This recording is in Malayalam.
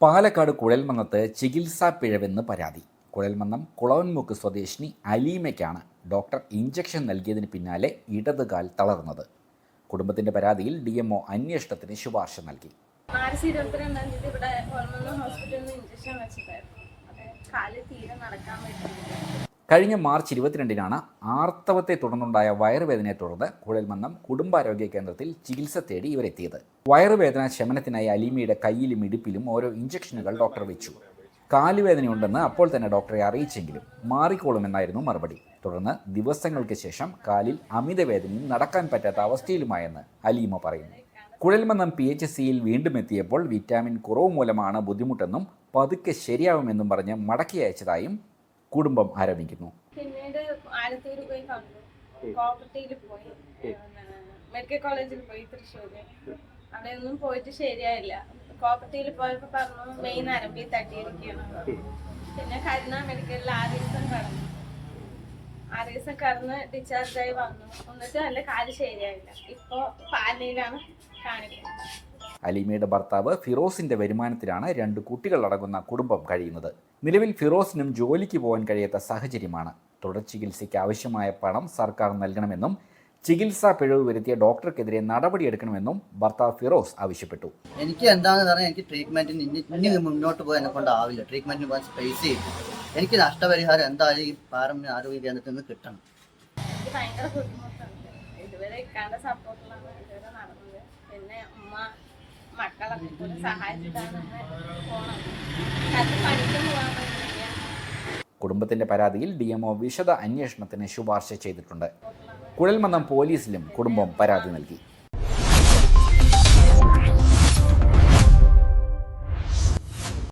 പാലക്കാട് കുഴൽമന്നത്ത് ചികിത്സാ പിഴവെന്ന് പരാതി. കുഴൽമന്നം കുളവൻമുക്ക് സ്വദേശിനി അലീമയ്ക്കാണ് ഡോക്ടർ ഇഞ്ചക്ഷൻ നൽകിയതിന് പിന്നാലെ ഇടതുകാൽ തളർന്നത്. കുടുംബത്തിന്റെ പരാതിയിൽ DMO അന്വേഷണത്തിന് ശുപാർശ നൽകി. മാർച്ച് 22-ാം തീയതി ഇവിടെ കുഴൽമന്നം ഹോസ്പിറ്റലിൽ നിന്ന് ഇഞ്ചക്ഷൻ വെച്ചിട്ടായിരുന്നു. കാല് തീരെ നടക്കാൻ പറ്റുന്നില്ല. കഴിഞ്ഞ മാർച്ച് 22-നാണ് ആർത്തവത്തെ തുടർന്നുണ്ടായ വയറുവേദനയെ തുടർന്ന് കുഴൽമന്നം കുടുംബാരോഗ്യ കേന്ദ്രത്തിൽ ചികിത്സ തേടി ഇവരെത്തിയത്. വയറുവേദന ശമനത്തിനായി അലീമയുടെ കയ്യിലും ഇടുപ്പിലും ഓരോ ഇഞ്ചക്ഷനുകൾ ഡോക്ടർ വെച്ചു. കാലുവേദനയുണ്ടെന്ന് അപ്പോൾ തന്നെ ഡോക്ടറെ അറിയിച്ചെങ്കിലും മാറിക്കോളുമെന്നായിരുന്നു മറുപടി. തുടർന്ന് ദിവസങ്ങൾക്ക് ശേഷം കാലിൽ അമിതവേദനയും നടക്കാൻ പറ്റാത്ത അവസ്ഥയിലുമായെന്ന് അലീമ പറയുന്നു. കുഴൽമന്നം PHCയിൽ വീണ്ടും എത്തിയപ്പോൾ വിറ്റാമിൻ കുറവ് മൂലമാണ് ബുദ്ധിമുട്ടെന്നും പതുക്കെ ശരിയാവുമെന്നും പറഞ്ഞ് മടക്കി അയച്ചതായും കുടുംബം ആരോപിക്കുന്നു. പിന്നീട് ആലത്തൂർ പോയി കണ്ടു, കോപ്പർട്ടിയിൽ പോയി, മെഡിക്കൽ കോളേജിൽ പോയി, തൃശ്ശൂര്. അവിടെ ഒന്നും പോയിട്ട് ശരിയായില്ല. കോപ്പർട്ടിയിൽ പോയപ്പോൾ പറഞ്ഞു മെയിൻ നരമ്പിൽ തട്ടിയിരിക്കുകയാണ്. പിന്നെ കരുണ മെഡിക്കലിൽ 6 ദിവസം കടന്ന് ഡിസ്ചാർജായി വന്നു. എന്നിട്ട് നല്ല കാല് ശരിയായില്ല. ഇപ്പോൾ പാലയിലാണ് കാണിക്കുന്നത്. അലീമയുടെ ഭർത്താവ് ഫിറോസിന്റെ വരുമാനത്തിലാണ് 2 കുട്ടികളടങ്ങുന്ന കുടുംബം കഴിയുന്നത്. നിലവിൽ ഫിറോസിനും ജോലിക്ക് പോകാൻ കഴിയാത്ത സാഹചര്യമാണ്. തുടർ ചികിത്സയ്ക്ക് ആവശ്യമായ പണം സർക്കാർ നൽകണമെന്നും ചികിത്സാ പിഴവ് വരുത്തിയ ഡോക്ടർക്കെതിരെ നടപടിയെടുക്കണമെന്നും ഭർത്താവ് ഫിറോസ് ആവശ്യപ്പെട്ടു. എനിക്ക് എന്താണെന്ന് പറഞ്ഞാൽ എനിക്ക് ട്രീറ്റ്മെന്റിന് ഇനി മുന്നോട്ട് പോകാൻ എന്നെ കൊണ്ടാവില്ല. ട്രീറ്റ്മെന്റിന് പോകാൻ സ്പേസ് ചെയ്യും. എനിക്ക് നഷ്ടപരിഹാരം എന്തായാലും ഈ പാരമ്പര്യ ആരോഗ്യ കേന്ദ്രത്തിൽ നിന്ന് കിട്ടണം. എനിക്ക് ഭയങ്കര ബുദ്ധിമുട്ടുണ്ട്. ഇതുവരെ ഇക്കാന്റെ സപ്പോർട്ടിലാണ് ഇതുവരെ നടന്നത്. പിന്നെ ഉമ്മ മക്കളൊക്കെ കൂടെ സഹായിച്ചിട്ടാണ് പോണത്. പണിക്ക് പോകാൻ പറ്റില്ല. കുടുംബത്തിന്റെ പരാതിയിൽ DMO വിശദ അന്വേഷണത്തിന് ശുപാർശ ചെയ്തിട്ടുണ്ട്. കുഴൽമന്നം പോലീസിലും കുടുംബം പരാതി നൽകി.